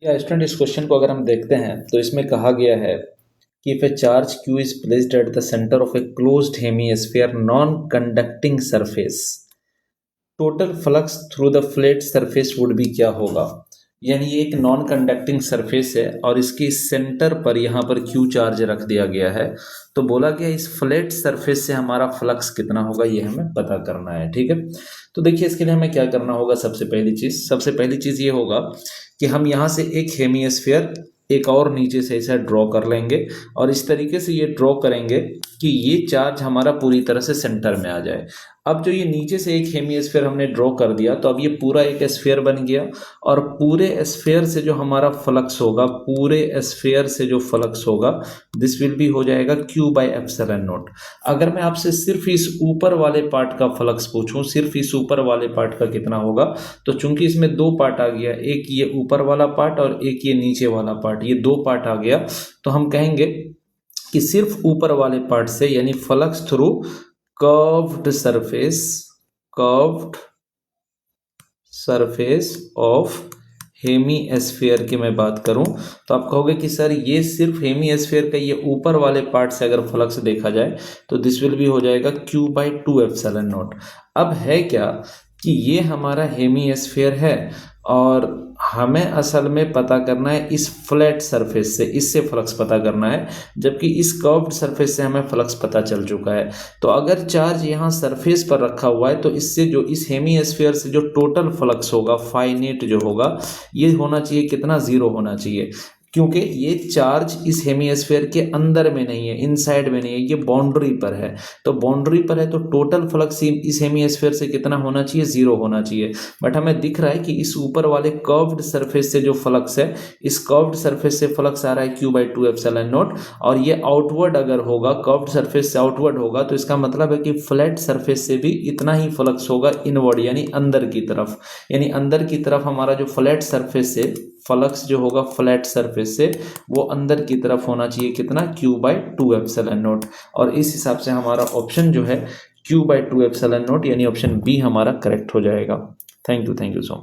या स्टूडेंट, इस क्वेश्चन को अगर हम देखते हैं तो इसमें कहा गया है कि if A charge q is placed at the centre of a closed hemisphere non conducting surface, total flux through the flat surface would be क्या होगा। यानी ये एक नॉन कंडक्टिंग सरफेस है और इसके सेंटर पर यहाँ पर q चार्ज रख दिया गया है। तो बोला गया इस फ्लैट सरफेस से हमारा फ्लक्स कितना होगा ये हमें पता करना है। ठीक है, तो देखिए इसके लिए हमें क्या करना होगा। सबसे पहली चीज़ ये होगा कि हम यहाँ से एक हेमिस्फीयर एक और नीचे से ऐसा ड्रॉ कर लेंगे और इस तरीके से ये ड्रॉ करेंगे कि ये चार्ज हमारा पूरी तरह से सेंटर में आ जाए। अब जो ये नीचे से एक हेमिस्फीयर हमने ड्रॉ कर दिया तो अब ये पूरा एक स्फीयर बन गया और पूरे स्फीयर से जो हमारा फ्लक्स होगा, पूरे स्फीयर से जो फ्लक्स होगा दिस विल बी हो जाएगा Q/ε0। अगर मैं आपसे सिर्फ इस ऊपर वाले पार्ट का फ्लक्स पूछूं, सिर्फ इस ऊपर वाले पार्ट का कितना होगा, तो चूंकि इसमें दो पार्ट आ गया, एक ये ऊपर वाला पार्ट और एक ये नीचे वाला पार्ट, ये दो पार्ट आ गया, तो हम कहेंगे कि सिर्फ ऊपर वाले पार्ट से यानी flux through curved surface of hemisphere की मैं बात करूं तो आप कहोगे कि सर ये सिर्फ हेमिस्फीयर का ये ऊपर वाले पार्ट से अगर फ्लक्स देखा जाए तो दिस विल भी हो जाएगा Q/2ε0। अब है क्या कि ये हमारा हेमिस्फीयर है और हमें असल में पता करना है इस फ्लैट सरफेस से, इससे फ्लक्स पता करना है, जबकि इस कर्व्ड सरफेस से हमें फ्लक्स पता चल चुका है। तो अगर चार्ज यहाँ सरफेस पर रखा हुआ है तो इससे जो इस हेमिस्फीयर से जो टोटल फ्लक्स होगा, फाइनेट जो होगा, ये होना चाहिए कितना, 0 होना चाहिए, क्योंकि ये चार्ज इस हेमिस्फीयर के अंदर में नहीं है, इनसाइड में नहीं है, ये बाउंड्री पर है। तो बाउंड्री पर है तो टोटल फ्लक्स इस हेमिस्फीयर से कितना होना चाहिए, 0 होना चाहिए। बट हमें दिख रहा है कि इस ऊपर वाले कर्व्ड सरफेस से जो फ्लक्स है, इस कर्व्ड सरफेस से फ्लक्स आ रहा है Q/2ε0 और ये आउटवर्ड अगर होगा, कर्व्ड सरफेस से आउटवर्ड होगा तो इसका मतलब है कि फ्लैट सरफेस से भी इतना ही फ्लक्स होगा इनवर्ड यानी अंदर की तरफ। यानी अंदर की तरफ हमारा जो फ्लैट सरफेस से फ्लक्स जो होगा फ्लैट सरफेस से वो अंदर की तरफ होना चाहिए कितना, Q/2ε0। और इस हिसाब से हमारा ऑप्शन जो है Q/2ε0 यानी ऑप्शन बी हमारा करेक्ट हो जाएगा। Thank you so much.